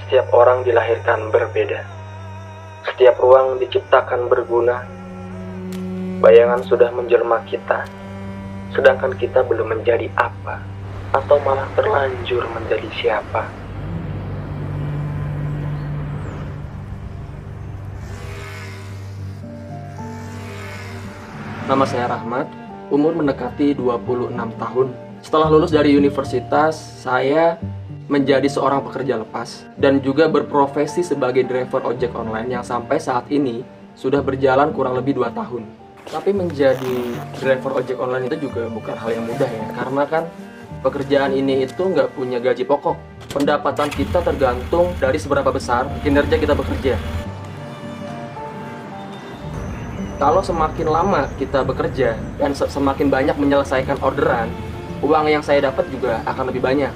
Setiap orang dilahirkan berbeda. Setiap ruang diciptakan berguna. Bayangan sudah menjelma kita, sedangkan kita belum menjadi apa, atau malah terlanjur menjadi siapa. Nama saya Rahmat, umur mendekati 26 tahun. Setelah lulus dari universitas, saya menjadi seorang pekerja lepas dan juga berprofesi sebagai driver ojek online yang sampai saat ini sudah berjalan kurang lebih 2 tahun. Tapi menjadi driver ojek online itu juga bukan hal yang mudah ya, karena kan pekerjaan ini itu nggak punya gaji pokok. Pendapatan kita tergantung dari seberapa besar kinerja kita bekerja. Kalau semakin lama kita bekerja dan semakin banyak menyelesaikan orderan, uang yang saya dapat juga akan lebih banyak.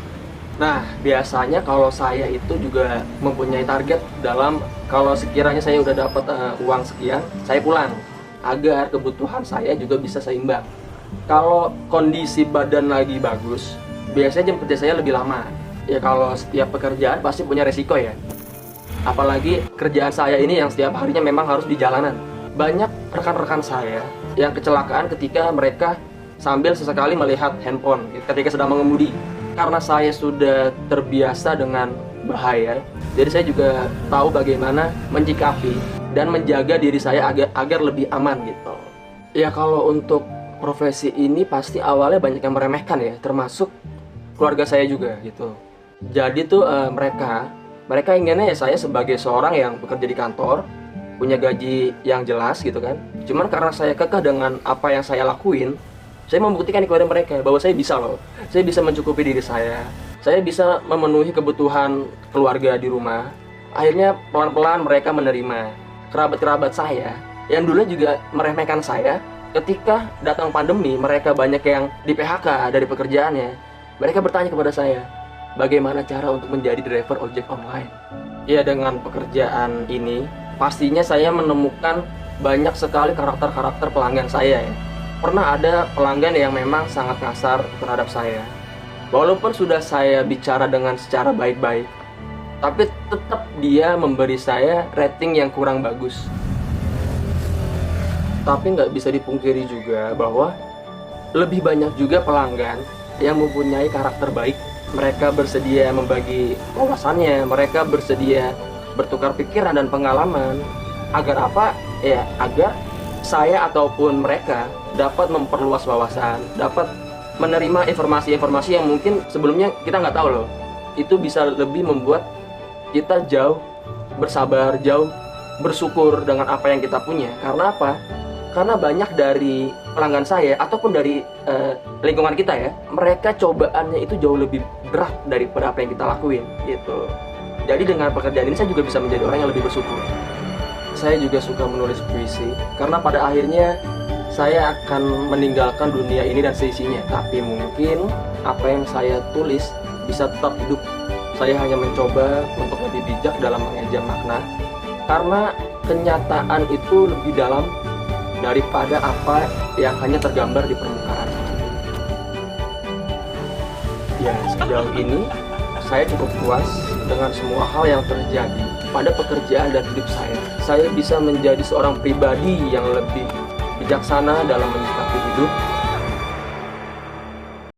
Nah, biasanya kalau saya itu juga mempunyai target dalam kalau sekiranya saya udah dapat uang sekian, saya pulang agar kebutuhan saya juga bisa seimbang. Kalau kondisi badan lagi bagus, biasanya jam kerja saya lebih lama. Ya kalau setiap pekerjaan pasti punya resiko ya. Apalagi kerjaan saya ini yang setiap harinya memang harus di jalanan. Banyak rekan-rekan saya yang kecelakaan ketika mereka sambil sesekali melihat handphone ketika sedang mengemudi. Karena saya sudah terbiasa dengan bahaya, jadi saya juga tahu bagaimana mencikapi dan menjaga diri saya agar lebih aman gitu. Ya kalau untuk profesi ini pasti awalnya banyak yang meremehkan ya, termasuk keluarga saya juga gitu. Jadi tuh mereka inginnya ya saya sebagai seorang yang bekerja di kantor, punya gaji yang jelas gitu kan. Cuman karena saya kekeh dengan apa yang saya lakuin, saya membuktikan kepada mereka bahwa saya bisa loh. Saya bisa mencukupi diri saya bisa memenuhi kebutuhan keluarga di rumah. Akhirnya pelan-pelan mereka menerima. Kerabat-kerabat saya yang dulu juga meremehkan saya, ketika datang pandemi mereka banyak yang di PHK dari pekerjaannya. Mereka bertanya kepada saya, bagaimana cara untuk menjadi driver ojek online? Ya dengan pekerjaan ini pastinya saya menemukan banyak sekali karakter-karakter pelanggan saya ya. Pernah ada pelanggan yang memang sangat kasar terhadap saya. Walaupun sudah saya bicara dengan secara baik-baik, tapi tetap dia memberi saya rating yang kurang bagus. Tapi nggak bisa dipungkiri juga bahwa lebih banyak juga pelanggan yang mempunyai karakter baik. Mereka bersedia membagi wawasannya, mereka bersedia bertukar pikiran dan pengalaman. Agar apa? Ya, agar saya ataupun mereka dapat memperluas wawasan, dapat menerima informasi-informasi yang mungkin sebelumnya kita nggak tahu loh. Itu bisa lebih membuat kita jauh bersabar, jauh bersyukur dengan apa yang kita punya. Karena apa? Karena banyak dari pelanggan saya ataupun dari lingkungan kita ya, mereka cobaannya itu jauh lebih berat daripada apa yang kita lakuin gitu. Jadi dengan pekerjaan ini saya juga bisa menjadi orang yang lebih bersyukur. Saya juga suka menulis puisi karena pada akhirnya saya akan meninggalkan dunia ini dan seisinya. Tapi mungkin apa yang saya tulis bisa tetap hidup. Saya hanya mencoba untuk lebih bijak dalam mengeja makna, karena kenyataan itu lebih dalam daripada apa yang hanya tergambar di permukaan. Ya, sejauh ini saya cukup puas dengan semua hal yang terjadi pada pekerjaan dan hidup saya. Saya bisa menjadi seorang pribadi yang lebih bijaksana dalam menyikapi hidup,